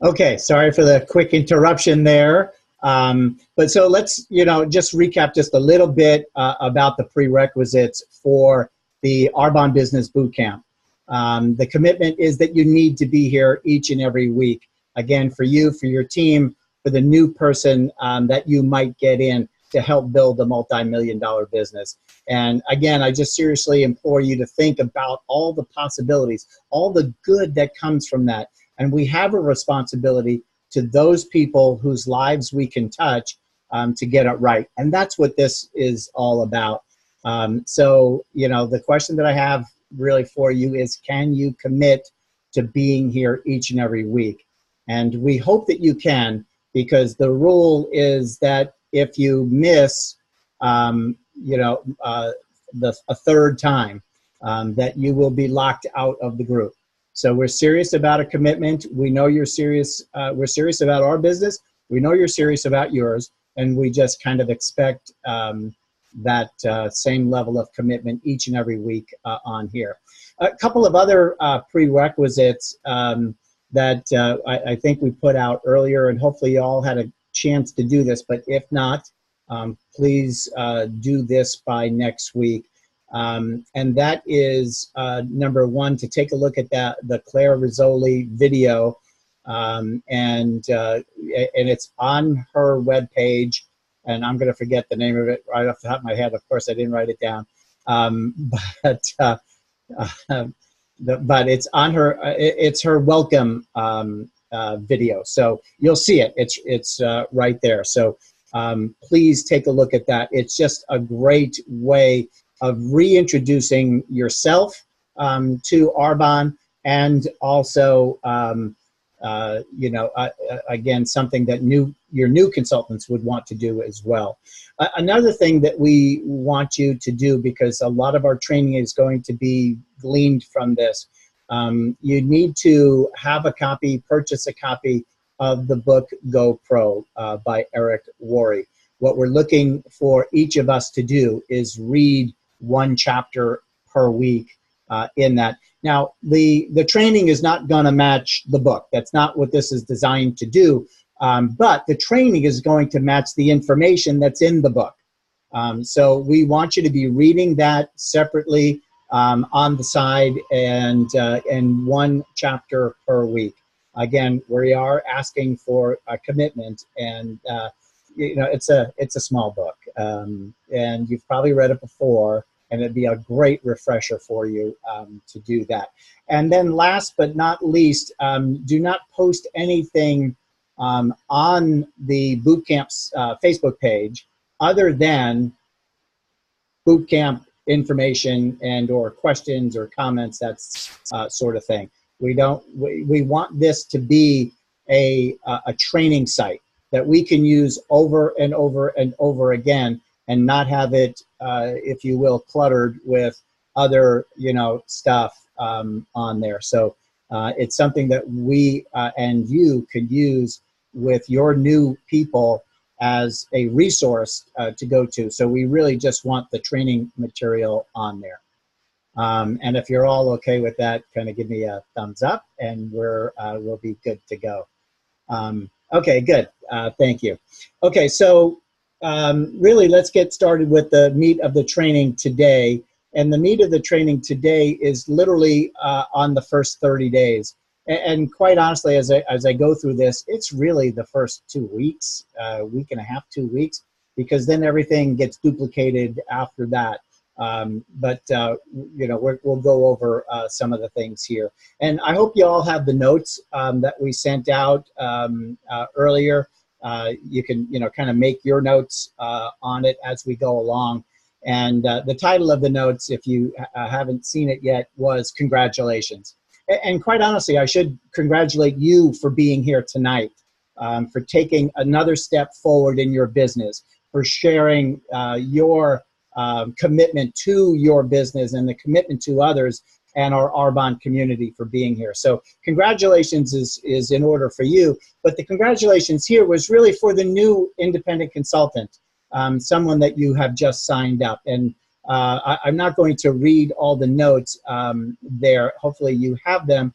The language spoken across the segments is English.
Okay, sorry for the quick interruption there. But so let's, just recap just a little bit about the prerequisites for the Arbonne Business Bootcamp. The commitment is that you need to be here each and every week. Again, for you, for your team, for the new person that you might get in to help build a multi-million-dollar business. And again, I just seriously implore you to think about all the possibilities, all the good that comes from that. And we have a responsibility to those people whose lives we can touch to get it right. And that's what this is all about. So, the question that I have really for you is, can you commit to being here each and every week? And we hope that you can, because the rule is that if you miss, a third time, that you will be locked out of the group. So we're serious about a commitment. We know you're serious. We're serious about our business. We know you're serious about yours. And we just kind of expect that same level of commitment each and every week on here. A couple of other prerequisites that I think we put out earlier, and hopefully you all had a chance to do this, but if not, please do this by next week. And that is number one, to take a look at the Claire Rizzoli video, and it's on her webpage, and I'm going to forget the name of it right off the top of my head. Of course, I didn't write it down, but it's on her. It's her welcome video, so you'll see it. It's right there. So please take a look at that. It's just a great way of reintroducing yourself to Arbonne, and also, again, something that your new consultants would want to do as well. Another thing that we want you to do, because a lot of our training is going to be gleaned from this, you need to have a copy, purchase a copy of the book Go Pro by Eric Worre. What we're looking for each of us to do is read one chapter per week in that. Now, the training is not going to match the book. That's not what this is designed to do. But the training is going to match the information that's in the book. So we want you to be reading that separately on the side, and one chapter per week. Again, we are asking for a commitment, and it's a small book, and you've probably read it before, and it'd be a great refresher for you to do that. And then last but not least, do not post anything on the Bootcamp's Facebook page other than Bootcamp information and or questions or comments, that sort of thing. We want this to be a training site that we can use over and over and over again, and not have it, if you will, cluttered with other, stuff on there. So it's something that we and you could use with your new people as a resource to go to. So we really just want the training material on there. And if you're all okay with that, kind of give me a thumbs up, and we'll be good to go. Okay, good. Thank you. Okay, so really, let's get started with the meat of the training today. And the meat of the training today is literally on the first 30 days. And quite honestly, as I go through this, it's really the first 2 weeks, week and a half, 2 weeks, because then everything gets duplicated after that. We'll go over some of the things here. And I hope you all have the notes that we sent out earlier. You can, kind of make your notes on it as we go along. And the title of the notes, if you haven't seen it yet, was Congratulations. And quite honestly, I should congratulate you for being here tonight, for taking another step forward in your business, for sharing your commitment to your business and the commitment to others, and our Arbonne community for being here. So congratulations is in order for you, but the congratulations here was really for the new independent consultant, someone that you have just signed up. And I'm not going to read all the notes there. Hopefully you have them.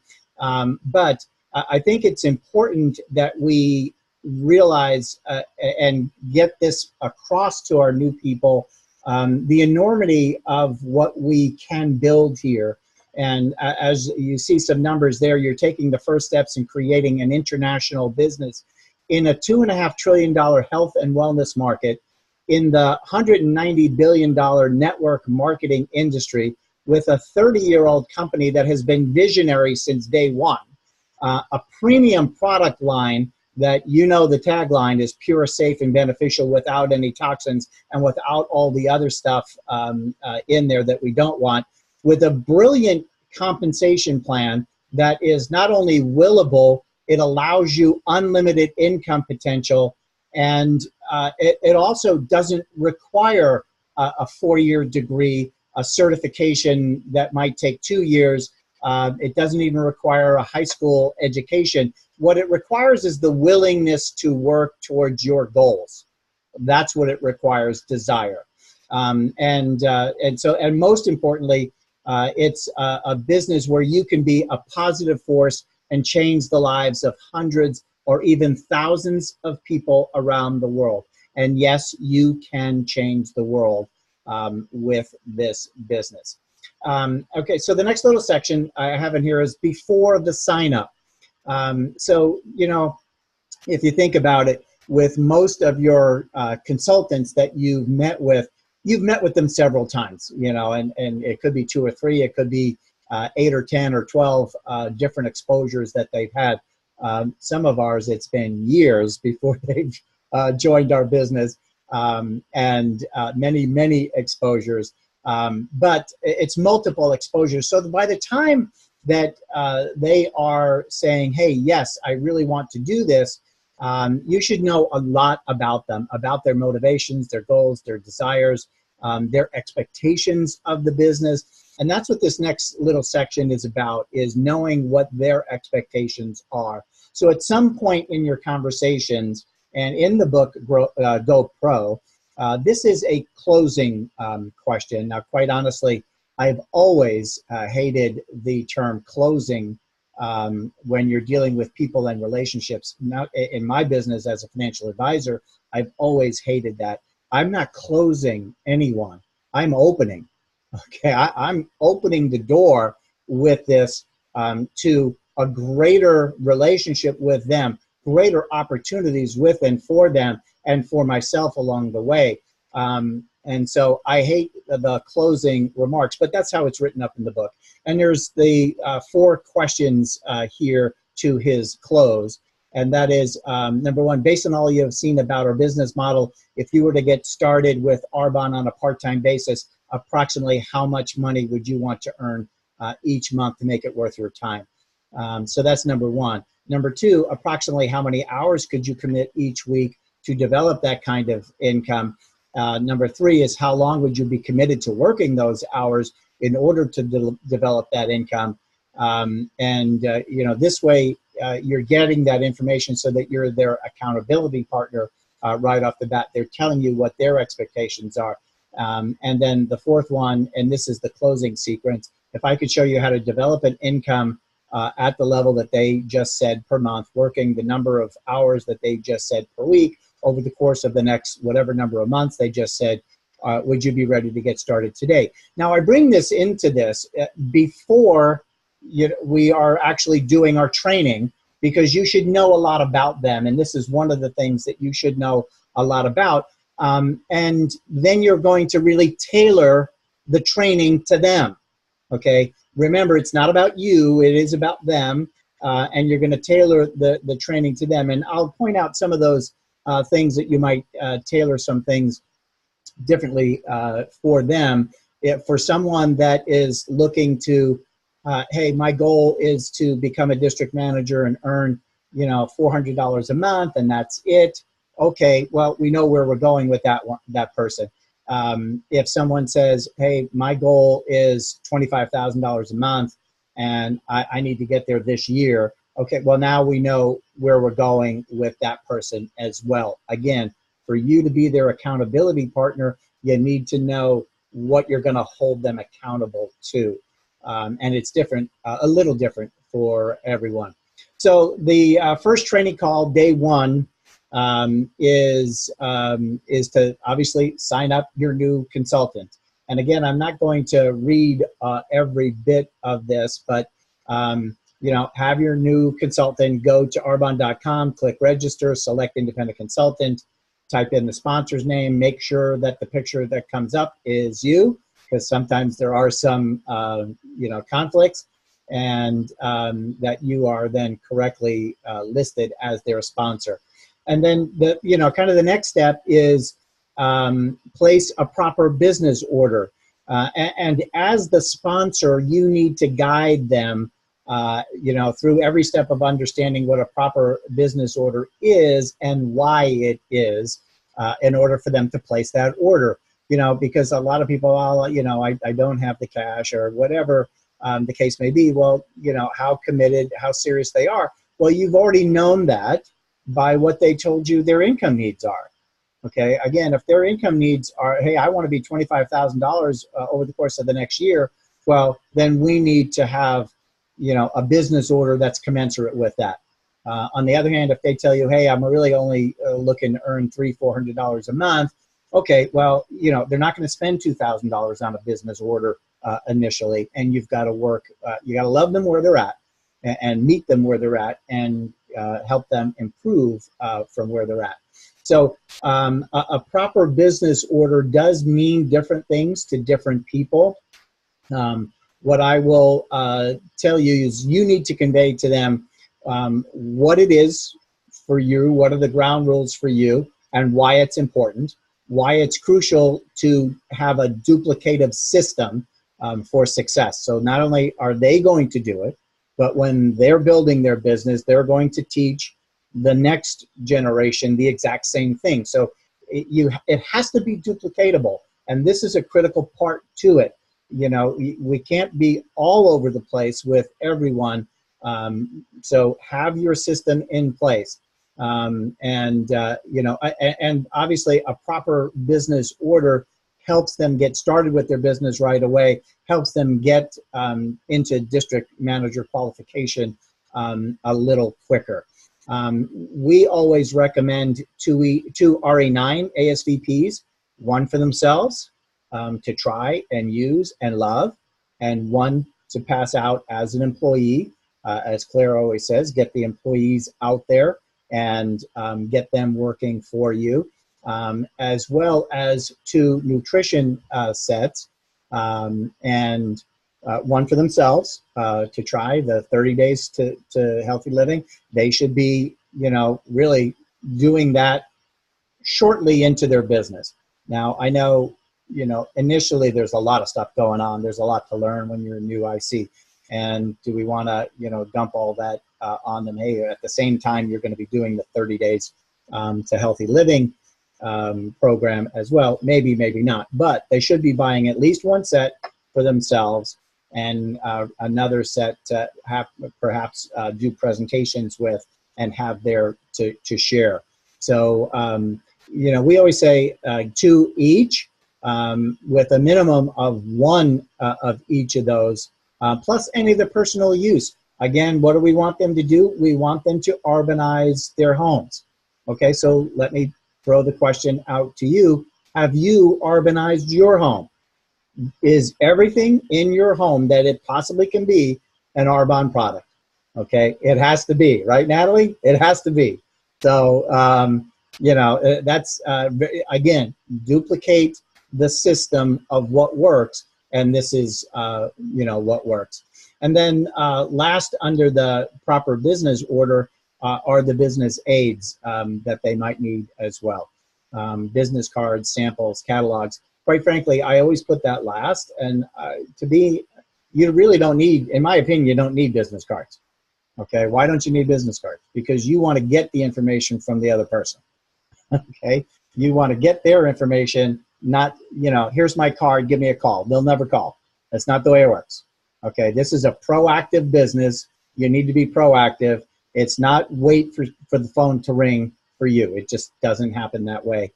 But I think it's important that we realize and get this across to our new people, the enormity of what we can build here. And as you see some numbers there, you're taking the first steps in creating an international business in a $2.5 trillion health and wellness market, in the $190 billion network marketing industry, with a 30-year-old company that has been visionary since day one, a premium product line that, you know, the tagline is pure, safe, and beneficial, without any toxins and without all the other stuff in there that we don't want, with a brilliant compensation plan that is not only willable, it allows you unlimited income potential, and it also doesn't require a 4-year degree, a certification that might take 2 years. It doesn't even require a high school education. What it requires is the willingness to work towards your goals. That's what it requires, desire. And most importantly, it's a business where you can be a positive force and change the lives of hundreds or even thousands of people around the world. And yes, you can change the world with this business. Okay, so the next little section I have in here is before the sign up. So, you know, if you think about it, with most of your consultants that you've met with them several times, you know, and it could be 2 or 3, it could be 8 or 10 or 12 different exposures that they've had. Some of ours, it's been years before they've joined our business, and many exposures. But it's multiple exposures. So by the time that they are saying, hey, yes, I really want to do this, you should know a lot about them, about their motivations, their goals, their desires, their expectations of the business. And that's what this next little section is about, is knowing what their expectations are. So at some point in your conversations, and in the book, Go Pro, this is a closing question. Now, quite honestly, I've always hated the term closing when you're dealing with people and relationships. Now, in my business as a financial advisor, I've always hated that. I'm not closing anyone. I'm opening. Okay, I'm opening the door with this to a greater relationship with them, greater opportunities with and for them, and for myself along the way. And so I hate the closing remarks, but that's how it's written up in the book. And there's the 4 questions here to his close. And that is, number 1, based on all you have seen about our business model, if you were to get started with Arbonne on a part-time basis, approximately how much money would you want to earn each month to make it worth your time? So that's number 1. Number 2, approximately how many hours could you commit each week to develop that kind of income? Number 3 is, how long would you be committed to working those hours in order to develop that income? You know, this way you're getting that information so that you're their accountability partner right off the bat. They're telling you what their expectations are. And then the 4th one, and this is the closing sequence, if I could show you how to develop an income at the level that they just said per month, working the number of hours that they just said per week over the course of the next whatever number of months they just said, would you be ready to get started today? Now, I bring this into this before we are actually doing our training, because you should know a lot about them. And this is one of the things that you should know a lot about. And then you're going to really tailor the training to them. Okay, remember, it's not about you, it is about them, and you're going to tailor the training to them. And I'll point out some of those things that you might tailor some things differently for them. For someone that is looking to, hey, my goal is to become a district manager and earn, you know, $400 a month, and that's it. Okay, well, we know where we're going with that person. If someone says, hey, my goal is $25,000 a month and I need to get there this year, okay, well, now we know where we're going with that person as well. Again, for you to be their accountability partner, you need to know what you're going to hold them accountable to. And it's different, a little different for everyone. So the first training call, day one, is to obviously sign up your new consultant. And again, I'm not going to read every bit of this, but you know, have your new consultant go to arbonne.com, click register, select independent consultant, type in the sponsor's name, make sure that the picture that comes up is you, because sometimes there are some you know, conflicts, and that you are then correctly listed as their sponsor. And then the, you know, kind of the next step is place a proper business order. And as the sponsor, you need to guide them, you know, through every step of understanding what a proper business order is and why it is, in order for them to place that order. You know, because a lot of people, oh, you know, I don't have the cash or whatever the case may be. Well, you know, how committed, how serious they are. Well, you've already known that by what they told you their income needs are. Okay, again, if their income needs are, hey, I want to be $25,000 over the course of the next year, well, then we need to have, you know, a business order that's commensurate with that. On the other hand, if they tell you, hey, I'm really only looking to earn $300-400 a month, okay, well, you know, they're not going to spend $2,000 on a business order initially, and you've got to work, you got to love them where they're at and meet them where they're at and help them improve from where they're at. So a proper business order does mean different things to different people. What I will tell you is you need to convey to them what it is for you, what are the ground rules for you, and why it's important, why it's crucial to have a duplicative system for success. So not only are they going to do it, but when they're building their business, they're going to teach the next generation the exact same thing. So it has to be duplicatable, and this is a critical part to it. You know, we can't be all over the place with everyone. So have your system in place, and you know, and obviously a proper business order helps them get started with their business right away, helps them get into district manager qualification a little quicker. We always recommend two RE9 ASVPs, one for themselves to try and use and love, and one to pass out as an employee. As Claire always says, get the employees out there and get them working for you, as well as two nutrition sets, and one for themselves to try the 30 days to healthy living. They should be, you know, really doing that shortly into their business. Now, I know, you know, initially there's a lot of stuff going on. There's a lot to learn when you're a new IC. And do we want to, you know, dump all that on them? Hey, at the same time, you're going to be doing the 30 days to healthy living program as well. Maybe, maybe not. But they should be buying at least one set for themselves and another set to have perhaps do presentations with and have there to share. So, you know, we always say 2 each with a minimum of 1 of each of those, plus any of the personal use. Again, what do we want them to do? We want them to urbanize their homes. Okay, so let me throw the question out to you. Have you urbanized your home? Is everything in your home that it possibly can be an Arbonne product? Okay, it has to be, right, Natalie? It has to be. So, you know, that's, again, duplicate the system of what works, and this is, you know, what works. And then last, under the proper business order, are the business aids that they might need as well. Business cards, samples, catalogs. Quite frankly, I always put that last. And you really don't need, in my opinion, you don't need business cards. Okay, why don't you need business cards? Because you want to get the information from the other person. Okay, you want to get their information, not, you know, here's my card, give me a call. They'll never call. That's not the way it works. Okay, this is a proactive business. You need to be proactive. It's not wait for the phone to ring for you. It just doesn't happen that way.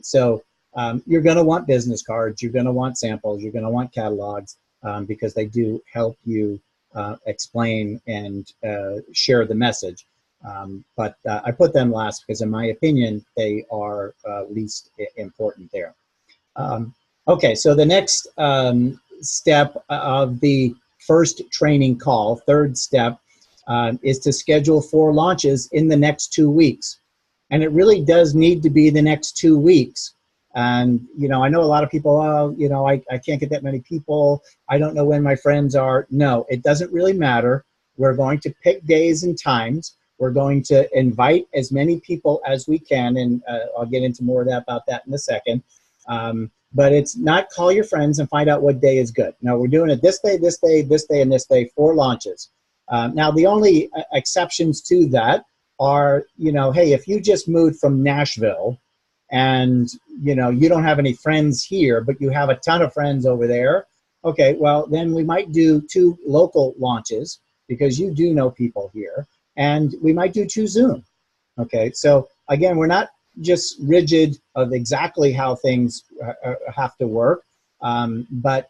So you're going to want business cards. You're going to want samples. You're going to want catalogs because they do help you explain and share the message. But I put them last because, in my opinion, they are least important there. Okay, so the next step of the first training call, third step, is to schedule 4 launches in the next 2 weeks. And it really does need to be the next 2 weeks. And, I know a lot of people, oh, I can't get that many people. I don't know when my friends are. No, it doesn't really matter. We're going to pick days and times. We're going to invite as many people as we can. And I'll get into more about that in a second. But it's not call your friends and find out what day is good. No, we're doing it this day, this day, this day, and this day, 4 launches. Now, the only exceptions to that are, hey, if you just moved from Nashville and, you don't have any friends here, but you have a ton of friends over there, okay, well, then we might do 2 local launches because you do know people here, and we might do 2 Zoom. Okay, so again, we're not just rigid of exactly how things have to work, but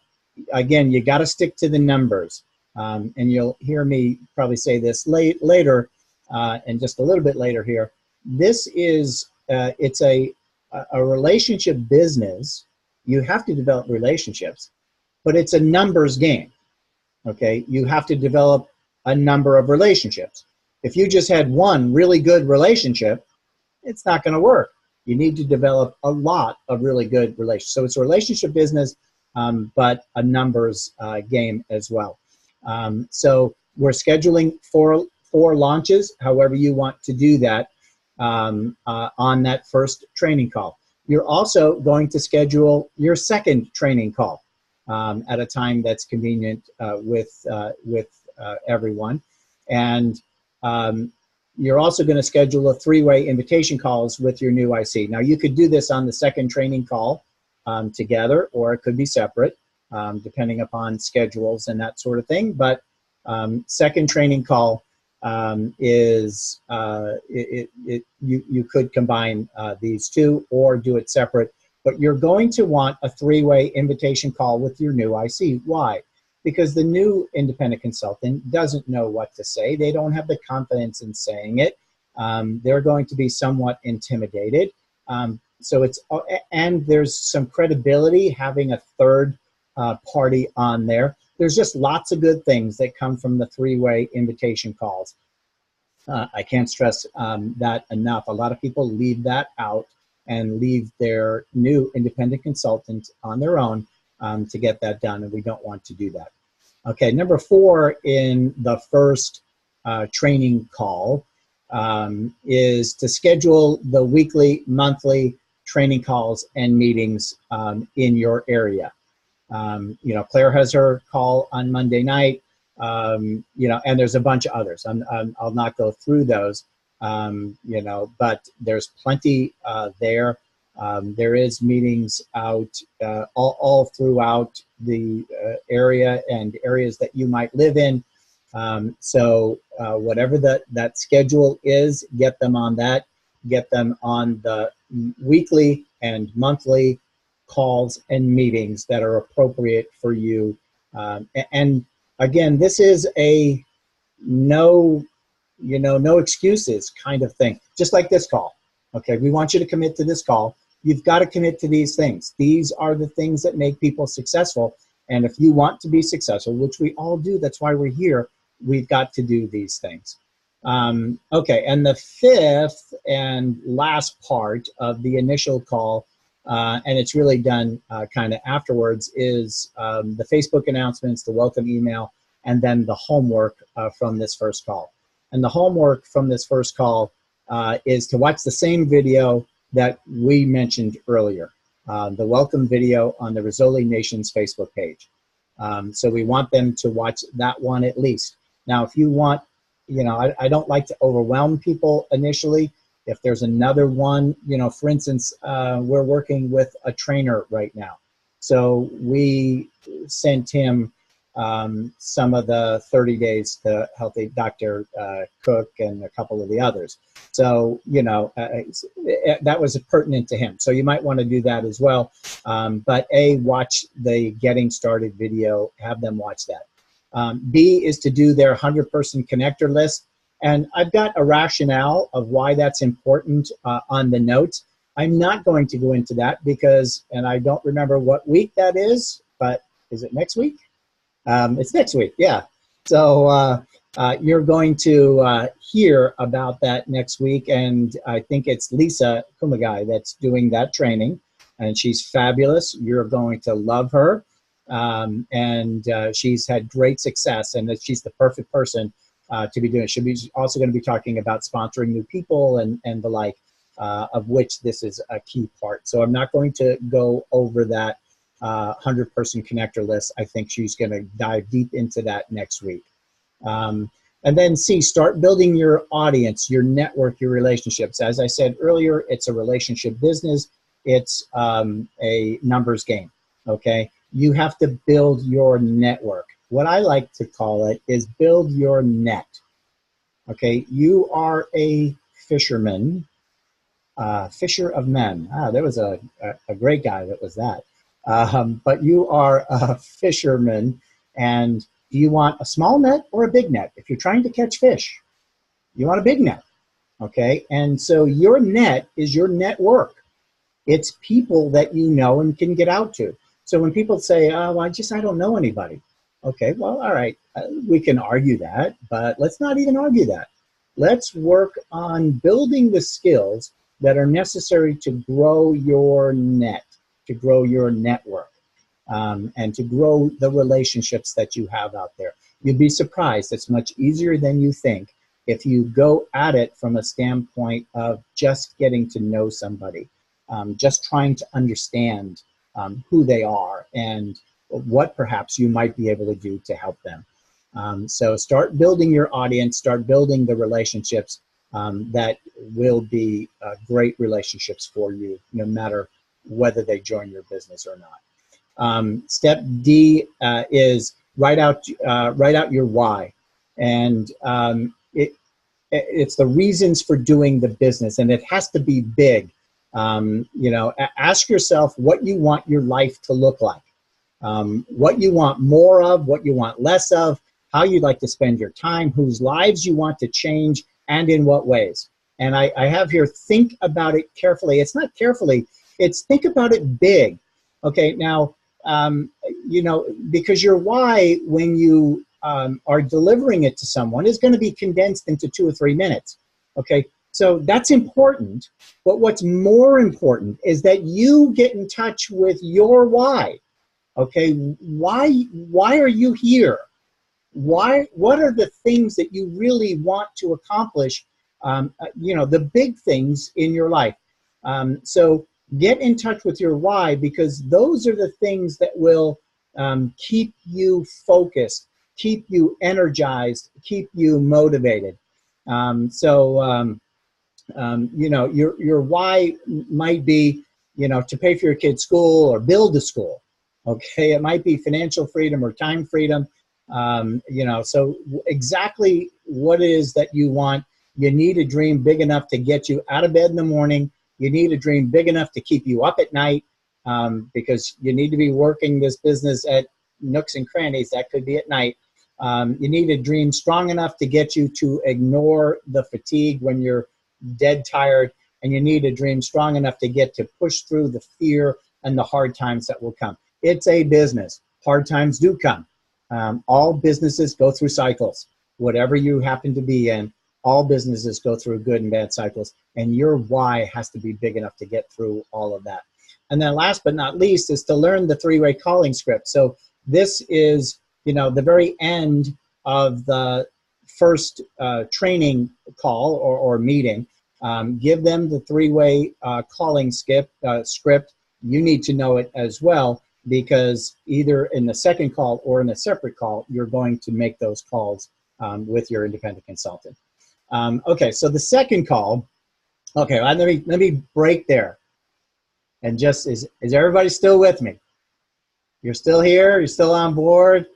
again, you got to stick to the numbers. And you'll hear me probably say this later, and just a little bit later here. This is, it's a relationship business. You have to develop relationships, but it's a numbers game, okay? You have to develop a number of relationships. If you just had one really good relationship, it's not going to work. You need to develop a lot of really good relationships. So it's a relationship business, but a numbers game as well. So we're scheduling 4 launches, however you want to do that, on that first training call. You're also going to schedule your second training call at a time that's convenient with everyone. And you're also going to schedule a 3-way invitation calls with your new IC. Now, you could do this on the second training call together, or it could be separate, depending upon schedules and that sort of thing. But second training call is, you could combine these 2 or do it separate. But you're going to want a 3-way invitation call with your new IC. Why? Because the new independent consultant doesn't know what to say. They don't have the confidence in saying it. They're going to be somewhat intimidated. So it's, and there's some credibility having a third party on there. There's just lots of good things that come from the 3-way invitation calls. I can't stress that enough. A lot of people leave that out and leave their new independent consultant on their own to get that done, and we don't want to do that. Okay, number 4 in the first training call is to schedule the weekly, monthly training calls and meetings in your area. Claire has her call on Monday night, and there's a bunch of others. I'll not go through those, but there's plenty there. There is meetings out all throughout the area and areas that you might live in. So whatever that schedule is, get them on that. Get them on the weekly and monthly calls and meetings that are appropriate for you. And again, this is a no excuses kind of thing, just like this call. Okay, we want you to commit to this call. You've got to commit to these things. These are the things that make people successful. And if you want to be successful, which we all do, that's why we're here, we've got to do these things. Okay, and the 5th and last part of the initial call, and it's really done kind of afterwards, is the Facebook announcements, the welcome email, and then the homework from this first call. And the homework from this first call is to watch the same video that we mentioned earlier, the welcome video on the Rizzoli Nation's Facebook page. So we want them to watch that one at least. Now, if you want, I don't like to overwhelm people initially. If there's another one, for instance, we're working with a trainer right now. So we sent him some of the 30 days to Healthy Dr. Cook and a couple of the others. So, that was pertinent to him. So you might want to do that as well. But watch the Getting Started video, have them watch that. B is to do their 100-person connector list. And I've got a rationale of why that's important on the notes. I'm not going to go into that because, and I don't remember what week that is, but is it next week? It's next week, yeah. So you're going to hear about that next week, and I think it's Lisa Kumagai that's doing that training, and she's fabulous. You're going to love her, and she's had great success, and that she's the perfect person to be doing. She's also going to be talking about sponsoring new people and the like, of which this is a key part. So I'm not going to go over that 100-person connector list. I think she's going to dive deep into that next week. And then C, start building your audience, your network, your relationships. As I said earlier, it's a relationship business. It's a numbers game, okay? You have to build your network. What I like to call it is build your net, okay? You are a fisherman, fisher of men. There was a great guy that was that. But you are a fisherman, and do you want a small net or a big net? If you're trying to catch fish, you want a big net, okay? And so your net is your network. It's people that you know and can get out to. So when people say, oh, well, I don't know anybody. Okay, well, all right, we can argue that, but let's not even argue that. Let's work on building the skills that are necessary to grow your net, to grow your network, and to grow the relationships that you have out there. You'd be surprised. It's much easier than you think if you go at it from a standpoint of just getting to know somebody, just trying to understand who they are and what perhaps you might be able to do to help them. So start building your audience, start building the relationships that will be great relationships for you, no matter whether they join your business or not. Step D is write out your why, and it's the reasons for doing the business, and it has to be big. Ask yourself what you want your life to look like, what you want more of, what you want less of, how you'd like to spend your time, whose lives you want to change, and in what ways. And I have here, think about it carefully. It's not carefully, it's think about it big. Okay, now, because your why, when you are delivering it to someone, is going to be condensed into 2 or 3 minutes. Okay, so that's important. But what's more important is that you get in touch with your why. Okay, why are you here? What are the things that you really want to accomplish? The big things in your life. So get in touch with your why, because those are the things that will keep you focused, keep you energized, keep you motivated. Your why might be, to pay for your kid's school or build a school. Okay, it might be financial freedom or time freedom. So exactly what it is that you want. You need a dream big enough to get you out of bed in the morning. You need a dream big enough to keep you up at night, because you need to be working this business at nooks and crannies. That could be at night. You need a dream strong enough to get you to ignore the fatigue when you're dead tired, and you need a dream strong enough to get to push through the fear and the hard times that will come. It's a business. Hard times do come. All businesses go through cycles. Whatever you happen to be in, all businesses go through good and bad cycles, and your why has to be big enough to get through all of that. And then last but not least is to learn the 3-way calling script. So this is, the very end of the first training call or meeting. Give them the 3-way calling script. You need to know it as well, because either in the second call or in a separate call, you're going to make those calls with your independent consultant. Okay, so the second call, okay, let me break there. And just, is everybody still with me? You're still here? You're still on board?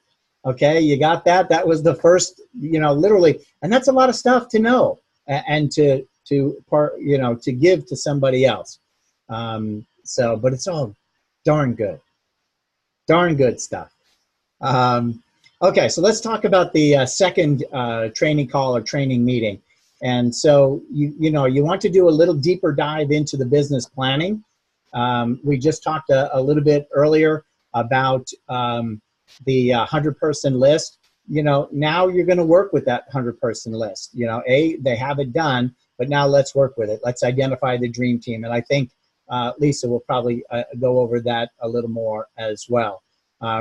Okay, you got that? That was the first, literally, and that's a lot of stuff to know and to give to somebody else. But it's all darn good stuff. Okay, so let's talk about the second training call or training meeting. And so you want to do a little deeper dive into the business planning. We just talked a little bit earlier about the 100-person list. Now you're going to work with that 100-person list. They have it done, but now let's work with it. Let's identify the dream team. And I think Lisa will probably go over that a little more as well.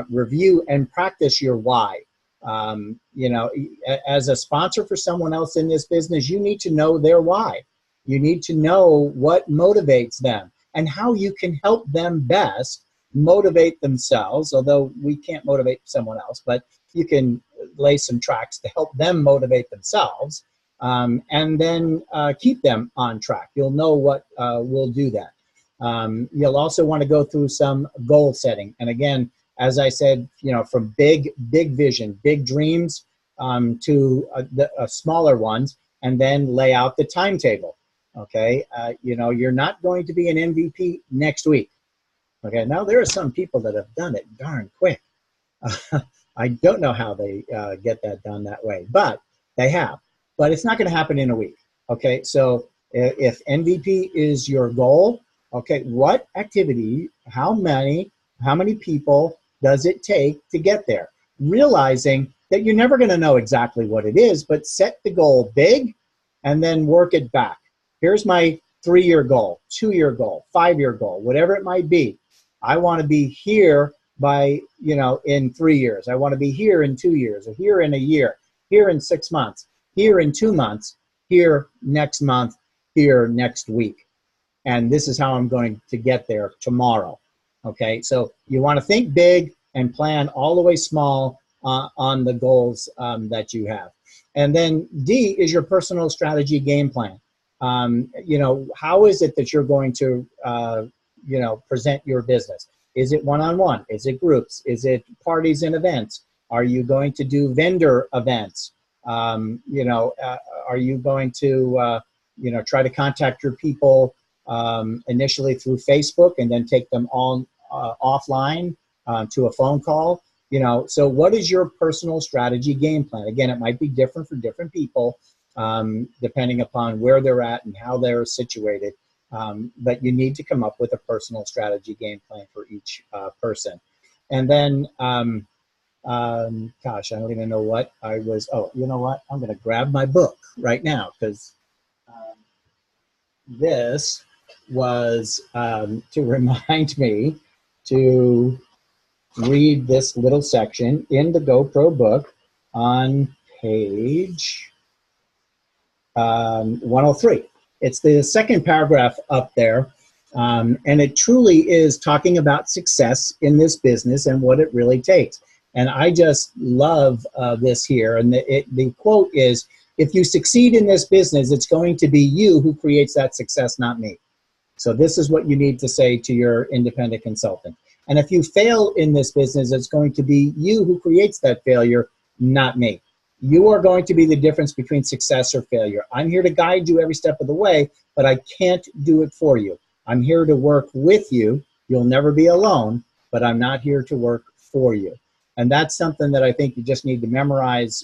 Review and practice your why. As a sponsor for someone else in this business, you need to know their why. You need to know what motivates them and how you can help them best motivate themselves, although we can't motivate someone else, but you can lay some tracks to help them motivate themselves, and then keep them on track. You'll know what will do that. You'll also want to go through some goal setting. And again, as I said, from big vision, big dreams to smaller ones, and then lay out the timetable. Okay, you're not going to be an MVP next week. Okay, now there are some people that have done it darn quick. I don't know how they get that done that way, but they have. But it's not going to happen in a week. Okay, so if MVP is your goal, okay, what activity, how many people does it take to get there? Realizing that you're never going to know exactly what it is, but set the goal big and then work it back. Here's my 3-year goal, 2-year goal, 5-year goal, whatever it might be. I want to be here by, in 3 years. I want to be here in 2 years, or here in a year, here in 6 months, here in 2 months, here next month, here next week. And this is how I'm going to get there tomorrow. Okay, so you want to think big and plan all the way small on the goals that you have. And then D is your personal strategy game plan. How is it that you're going to, present your business? Is it one-on-one? Is it groups? Is it parties and events? Are you going to do vendor events? Are you going to, try to contact your people initially through Facebook and then take them all offline to a phone call? So what is your personal strategy game plan? Again, it might be different for different people, depending upon where they're at and how they're situated. But you need to come up with a personal strategy game plan for each person. And then, gosh, I don't even know what I was. Oh, you know what? I'm going to grab my book right now, because this was to remind me to read this little section in the GoPro book on page 103. It's the second paragraph up there, and it truly is talking about success in this business and what it really takes. And I just love this here. And the quote is, "If you succeed in this business, it's going to be you who creates that success, not me." So this is what you need to say to your independent consultant. And if you fail in this business, it's going to be you who creates that failure, not me. You are going to be the difference between success or failure. I'm here to guide you every step of the way, but I can't do it for you. I'm here to work with you. You'll never be alone, but I'm not here to work for you. And that's something that I think you just need to memorize,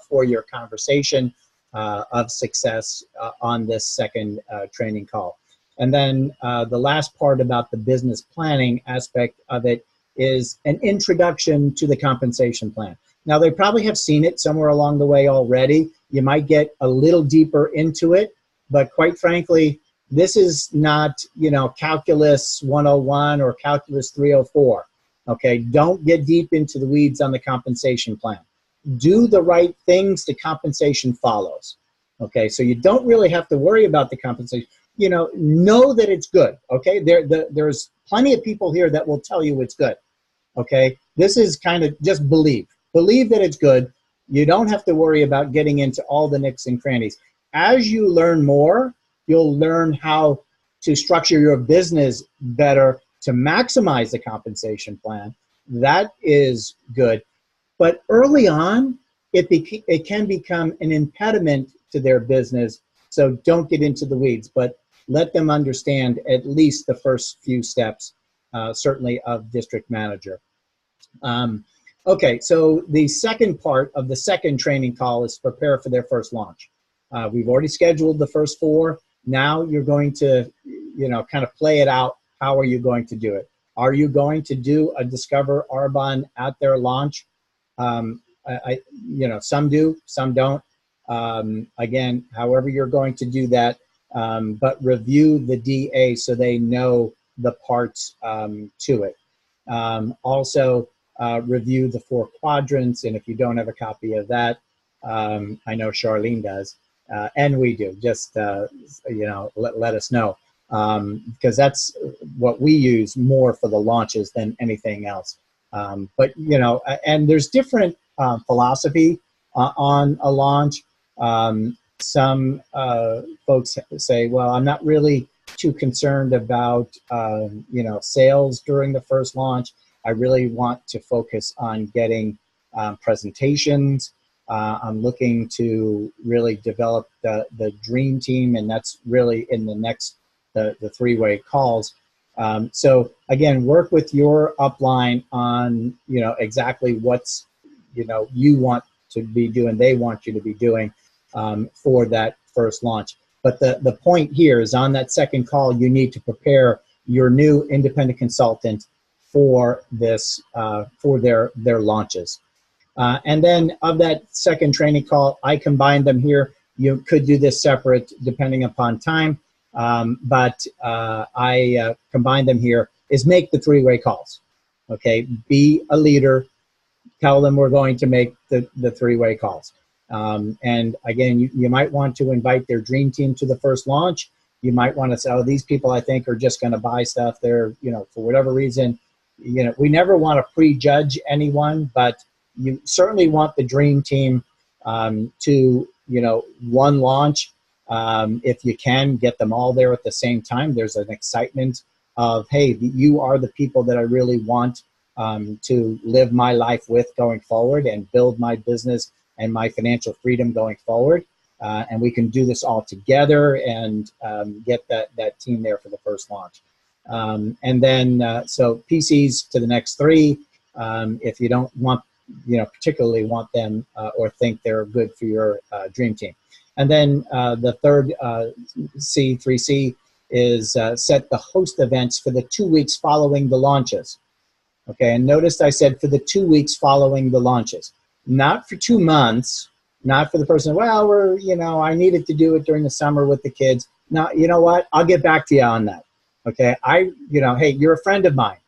for your conversation of success on this second training call. And then the last part about the business planning aspect of it is an introduction to the compensation plan. Now, they probably have seen it somewhere along the way already. You might get a little deeper into it, but quite frankly, this is not, Calculus 101 or Calculus 304. Okay, don't get deep into the weeds on the compensation plan. Do the right things, the compensation follows. Okay, so you don't really have to worry about the compensation. Know that it's good. Okay, there's plenty of people here that will tell you it's good. Okay, this is kind of just believe that it's good. You don't have to worry about getting into all the nicks and crannies. As you learn more, you'll learn how to structure your business better to maximize the compensation plan. That is good. But early on, it can become an impediment to their business. So don't get into the weeds, but let them understand at least the first few steps, certainly of district manager. Okay, so the second part of the second training call is prepare for their first launch. We've already scheduled the first 4. Now you're going to, kind of play it out. How are you going to do it? Are you going to do a Discover Arbonne at their launch? Some do, some don't. Again, however you're going to do that, but review the DA so they know the parts to it. Also, review the 4 quadrants, and if you don't have a copy of that, I know Charlene does, and we do. Just let us know, because that's what we use more for the launches than anything else. But and there's different philosophy on a launch. Some folks say, well, I'm not really too concerned about sales during the first launch. I really want to focus on getting presentations. I'm looking to really develop the dream team, and that's really in the next the 3-way calls. So again, work with your upline on exactly what's you want to be doing, they want you to be doing for that first launch. But the point here is, on that second call, you need to prepare your new independent consultant for this, for their launches. And then of that second training call, I combined them here. You could do this separate depending upon time, but I combined them here, is make the 3-way calls. Okay, be a leader. Tell them we're going to make the 3-way calls. And again, you might want to invite their dream team to the first launch. You might want to say, oh, these people I think are just going to buy stuff. They're, for whatever reason, we never want to prejudge anyone, but you certainly want the dream team to, one launch. If you can get them all there at the same time, there's an excitement of, hey, you are the people that I really want to live my life with going forward and build my business and my financial freedom going forward. And we can do this all together and get that team there for the first launch. And then, so PCs to the next 3, if you don't want, particularly want them or think they're good for your dream team. And then the third 3C is set the host events for the 2 weeks following the launches. Okay, and notice I said for the 2 weeks following the launches, not for 2 months, not for the person, well, I needed to do it during the summer with the kids. Now, you know what? I'll get back to you on that. Okay, hey, you're a friend of mine.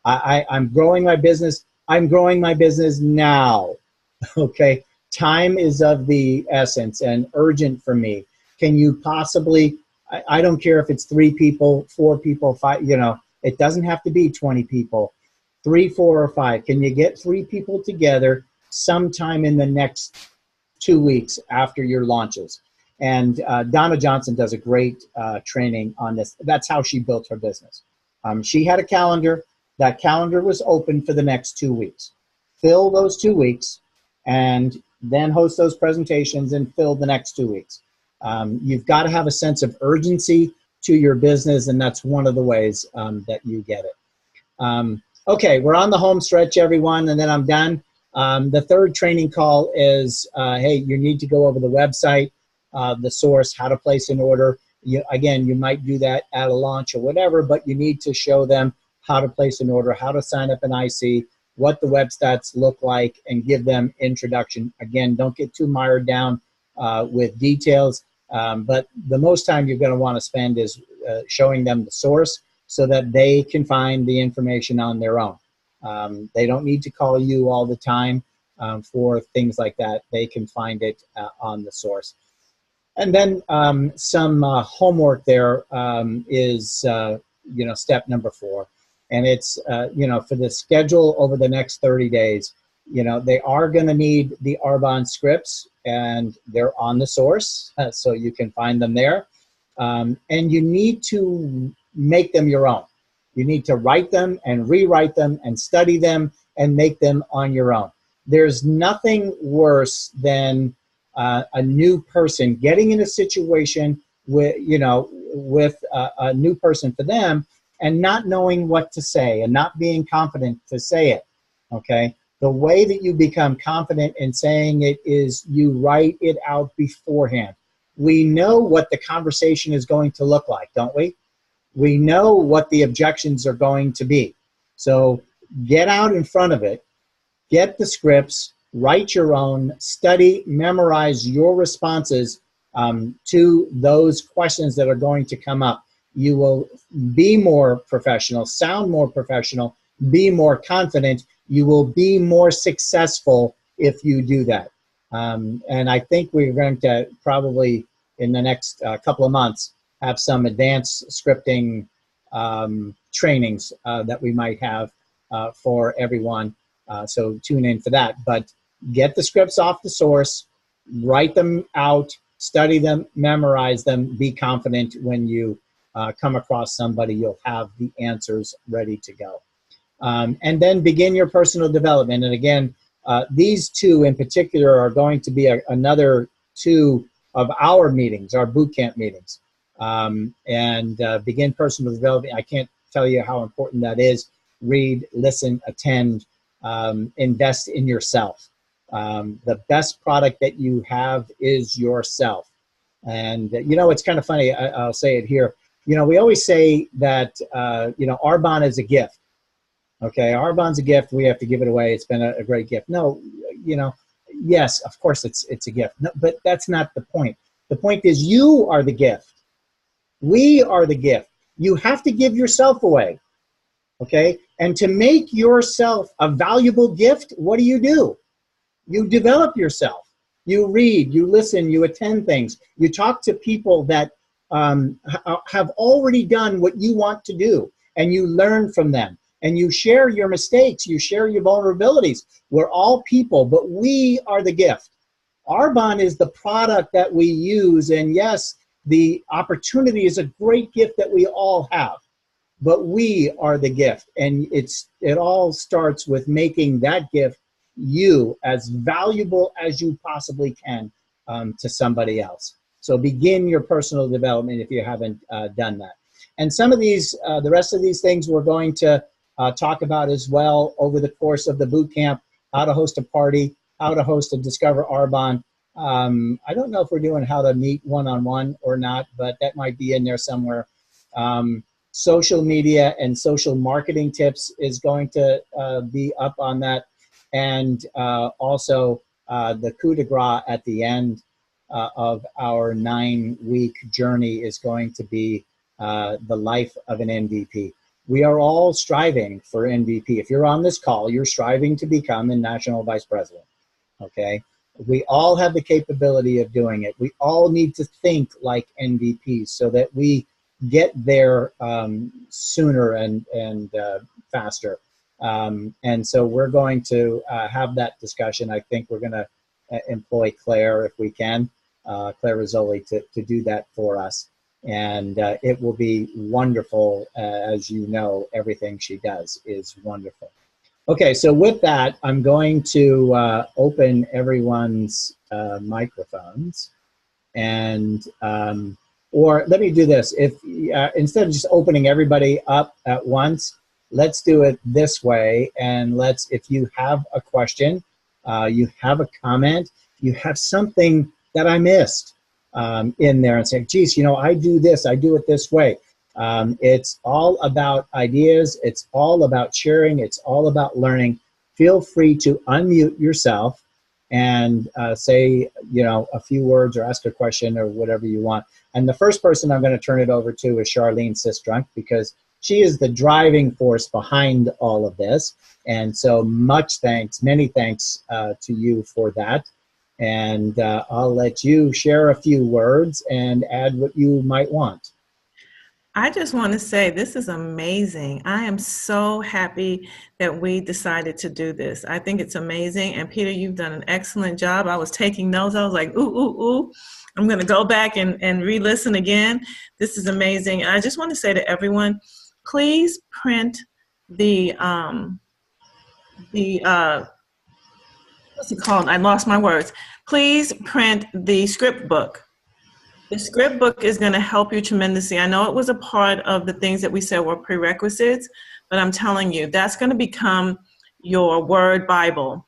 I'm growing my business. I'm growing my business now. Okay, time is of the essence and urgent for me. Can you possibly, I don't care if it's 3 people, 4 people, 5, it doesn't have to be 20 people. 3, 4, or 5. Can you get 3 people together sometime in the next 2 weeks after your launches? And Donna Johnson does a great training on this. That's how she built her business. She had a calendar. That calendar was open for the next 2 weeks. Fill those 2 weeks and then host those presentations and fill the next 2 weeks. You've got to have a sense of urgency to your business, and that's one of the ways that you get it. Okay, we're on the home stretch, everyone, and then I'm done. The third training call is, hey, you need to go over the website, the source, how to place an order. Again, you might do that at a launch or whatever, but you need to show them how to place an order, how to sign up an IC, what the web stats look like, and give them introduction. Again, don't get too mired down with details, but the most time you're going to want to spend is showing them the source, so that they can find the information on their own. They don't need to call you all the time for things like that. They can find it on the source. And then some homework there is, step number 4. And it's, for the schedule over the next 30 days, they are going to need the Arbonne scripts, and they're on the source, so you can find them there. And you need to make them your own. You need to write them and rewrite them and study them and make them on your own. There's nothing worse than a new person getting in a situation with, with a new person for them and not knowing what to say and not being confident to say it. Okay. The way that you become confident in saying it is you write it out beforehand. We know what the conversation is going to look like, don't we? We know what the objections are going to be. So get out in front of it, get the scripts, write your own, study, memorize your responses to those questions that are going to come up. You will be more professional, sound more professional, be more confident. You will be more successful if you do that. And I think we're going to probably, in the next couple of months, have some advanced scripting trainings that we might have for everyone. So tune in for that. But get the scripts off the source, write them out, study them, memorize them, be confident when you come across somebody, you'll have the answers ready to go. And then begin your personal development. And again, these two in particular are going to be another two of our meetings, our bootcamp meetings. Begin personal development. I can't tell you how important that is. Read, listen, attend, invest in yourself. The best product that you have is yourself. And, you know, it's kind of funny. I'll say it here. You know, we always say that, you know, Arbonne is a gift. Okay, Arbonne's a gift. We have to give it away. It's been a great gift. No, you know, yes, of course it's a gift. No, but that's not the point. The point is you are the gift. We are the gift. You have to give yourself away. Okay, and to make yourself a valuable gift, what do? You develop yourself. You read, you listen, you attend things. You talk to people that have already done what you want to do, and you learn from them. And you share your mistakes, you share your vulnerabilities. We're all people, but we are the gift. Arbonne is the product that we use, and yes, the opportunity is a great gift that we all have, but we are the gift. And it all starts with making that gift, you, as valuable as you possibly can to somebody else. So begin your personal development if you haven't done that. And some of these, the rest of these things we're going to talk about as well over the course of the boot camp: how to host a party, how to host a Discover Arbonne. I don't know if we're doing how to meet one-on-one or not, but that might be in there somewhere. Social media and social marketing tips is going to be up on that. And also the coup de grace at the end of our 9-week journey is going to be the life of an MVP. We are all striving for MVP. If you're on this call, you're striving to become a national vice president, okay? We all have the capability of doing it. We all need to think like MVPs so that we get there sooner and faster. And so we're going to have that discussion. I think we're going to employ Claire, if we can, Claire Rizzoli, to do that for us. And it will be wonderful. As you know, everything she does is wonderful. Okay, so with that, I'm going to open everyone's microphones. And, or let me do this. If instead of just opening everybody up at once, let's do it this way. And if you have a question, you have a comment, you have something that I missed, in there, and say, geez, you know, I do this, I do it this way. It's all about ideas. It's all about sharing. It's all about learning. Feel free to unmute yourself and say, you know, a few words or ask a question or whatever you want. And the first person I'm going to turn it over to is Charlene Sistrunk, because she is the driving force behind all of this. And so much thanks, many thanks to you for that. And I'll let you share a few words and add what you might want. I just want to say this is amazing. I am so happy that we decided to do this. I think it's amazing. And Peter, you've done an excellent job. I was taking notes. I was like, ooh, ooh, ooh. I'm going to go back and re-listen again. This is amazing. And I just want to say to everyone, please print the what's it called? I lost my words. Please print the script book. The script book is going to help you tremendously. I know it was a part of the things that we said were prerequisites, but I'm telling you, that's going to become your Word Bible.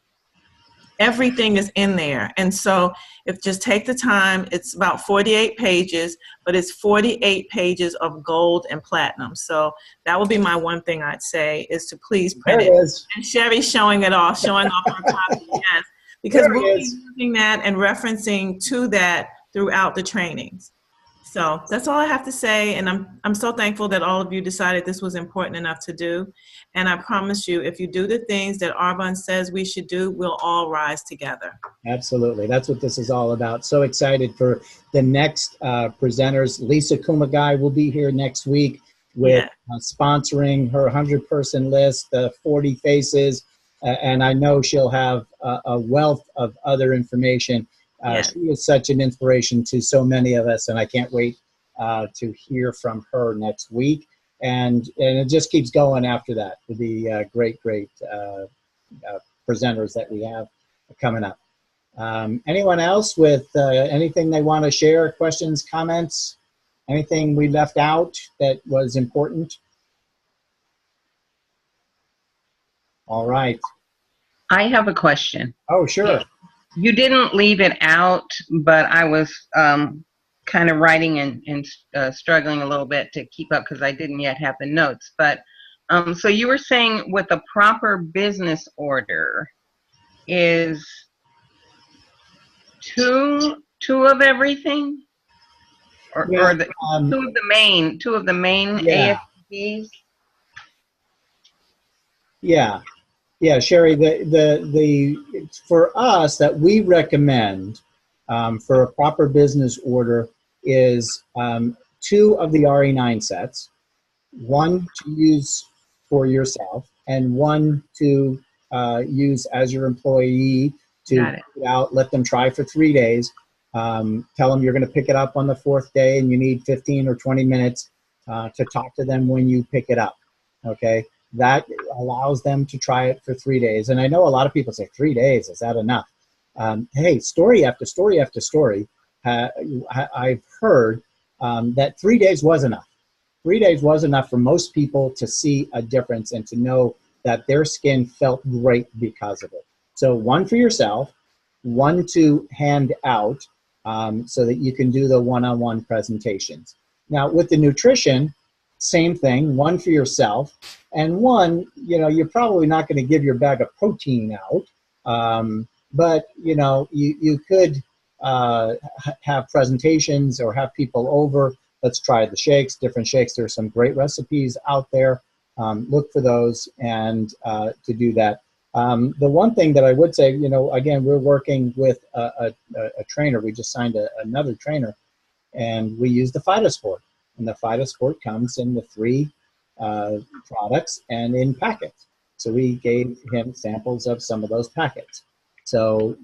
Everything is in there. And so if just take the time, it's about 48 pages, but it's 48 pages of gold and platinum. So that would be my one thing I'd say, is to please print There it. it is. And Sherry's showing off her copy, yes, because There it we'll be is. using that and referencing to that throughout the trainings. So that's all I have to say, and I'm so thankful that all of you decided this was important enough to do. And I promise you, if you do the things that Arbonne says we should do, we'll all rise together. Absolutely. That's what this is all about. So excited for the next presenters. Lisa Kumagai will be here next week with sponsoring her 100-person list, 40 faces, and I know she'll have a wealth of other information. She is such an inspiration to so many of us, and I can't wait to hear from her next week. And it just keeps going after that with the great presenters that we have coming up. Anyone else with anything they want to share, questions, comments, anything we left out that was important? All right. I have a question. Oh, sure. You didn't leave it out, but I was kind of writing and struggling a little bit to keep up because I didn't yet have the notes. But so you were saying with a proper business order is two of everything, or the two of the main AFPs. Yeah, Sherry, the for us that we recommend for a proper business order is 2 of the RE9 sets, 1 to use for yourself and 1 to use as your employee to pick it out, let them try for 3 days. Tell them you're going to pick it up on the 4th day and you need 15 or 20 minutes to talk to them when you pick it up, okay? That allows them to try it for 3 days. And I know a lot of people say, 3 days, is that enough? Hey, story after story after story, I've heard that 3 days was enough. 3 days was enough for most people to see a difference and to know that their skin felt great because of it. So 1 for yourself, 1 to hand out so that you can do the one-on-one presentations. Now with the nutrition, same thing, 1 for yourself, and 1, you're probably not going to give your bag of protein out, but you could have presentations or have people over. Let's try the shakes, different shakes. There's some great recipes out there. Look for those and to do that. The one thing that I would say, again, we're working with a trainer. We just signed another trainer, and we use the Phytosport. And the Phytosport comes in the 3 products and in packets. So we gave him samples of some of those packets. So,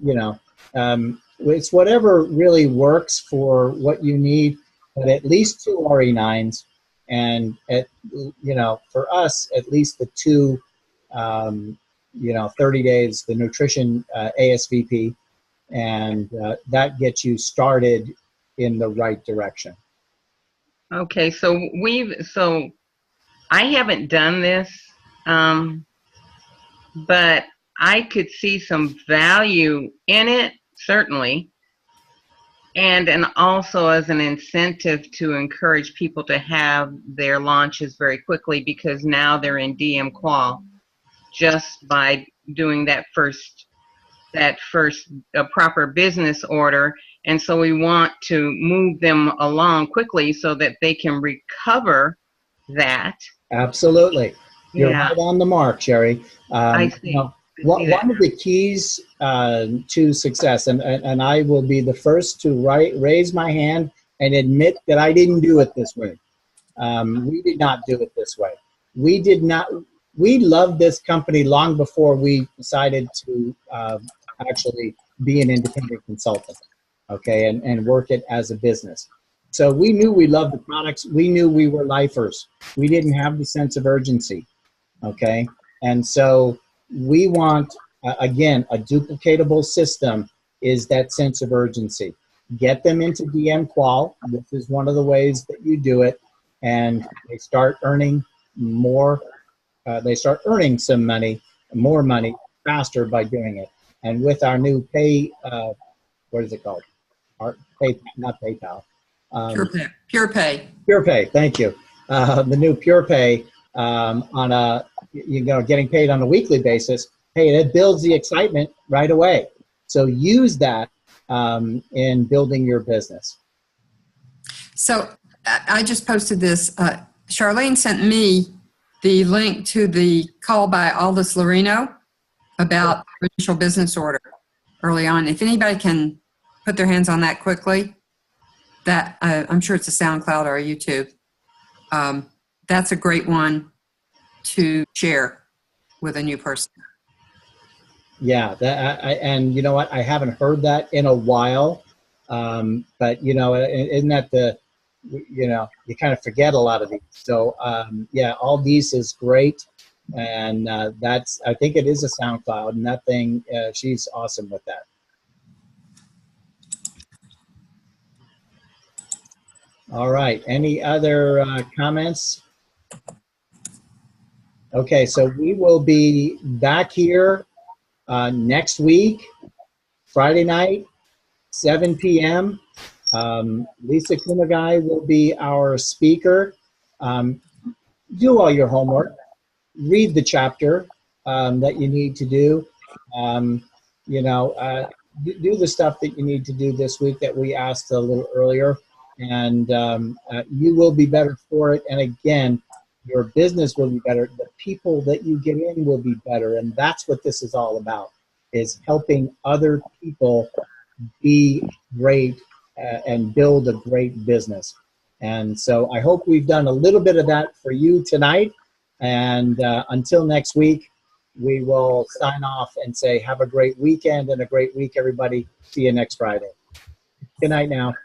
it's whatever really works for what you need, but at least 2 RE9s. And, for us, at least the 2, 30 days, the nutrition ASVP, and that gets you started in the right direction. Okay, so I haven't done this, but I could see some value in it, certainly, and also as an incentive to encourage people to have their launches very quickly, because now they're in DM qual just by doing that first proper business order. And so we want to move them along quickly so that they can recover that. Absolutely. You're right on the mark, Sherry. I see. One of the keys to success, and I will be the first to raise my hand and admit that I didn't do it this way. We did not do it this way. We loved this company long before we decided to actually be an independent consultant, okay, and work it as a business. So we knew we loved the products. We knew we were lifers. We didn't have the sense of urgency, okay? And so we want, again, a duplicatable system is that sense of urgency. Get them into DM qual. This is one of the ways that you do it. And they start earning more. They start earning some money more money faster by doing it. And with our new pay, what is it called? Not PayPal. Pure Pay. Pure Pay. Thank you. The new Pure Pay on getting paid on a weekly basis. Hey, it builds the excitement right away. So use that in building your business. So I just posted this. Charlene sent me the link to the call by Aldous Lorino about initial business order early on. If anybody can put their hands on that quickly, that I'm sure it's a SoundCloud or a YouTube. That's a great one to share with a new person. Yeah, and you know what? I haven't heard that in a while, but isn't that you kind of forget a lot of these. So yeah, all these is great, and I think it is a SoundCloud, and that thing, she's awesome with that. All right, any other comments? Okay, so we will be back here next week, Friday night, 7 p.m. Lisa Kumagai will be our speaker. Do all your homework. Read the chapter that you need to do. Do the stuff that you need to do this week that we asked a little earlier, and you will be better for it. And again, your business will be better. The people that you get in will be better, and that's what this is all about, is helping other people be great and build a great business. And so I hope we've done a little bit of that for you tonight. And until next week, we will sign off and say have a great weekend and a great week, everybody. See you next Friday. Good night now.